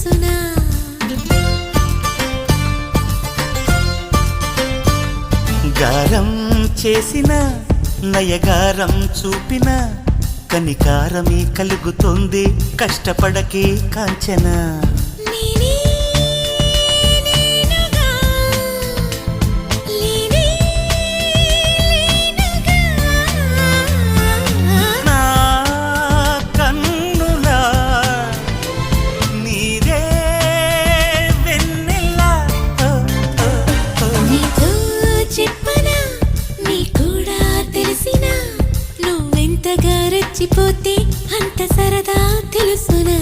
తెలుసునా గారం చేసిన నయగారం చూపిన కనికారమే కలుగుతుంది కష్టపడకే కాంచనా రెచ్చిపోతే అంత సరదా తెలుసునా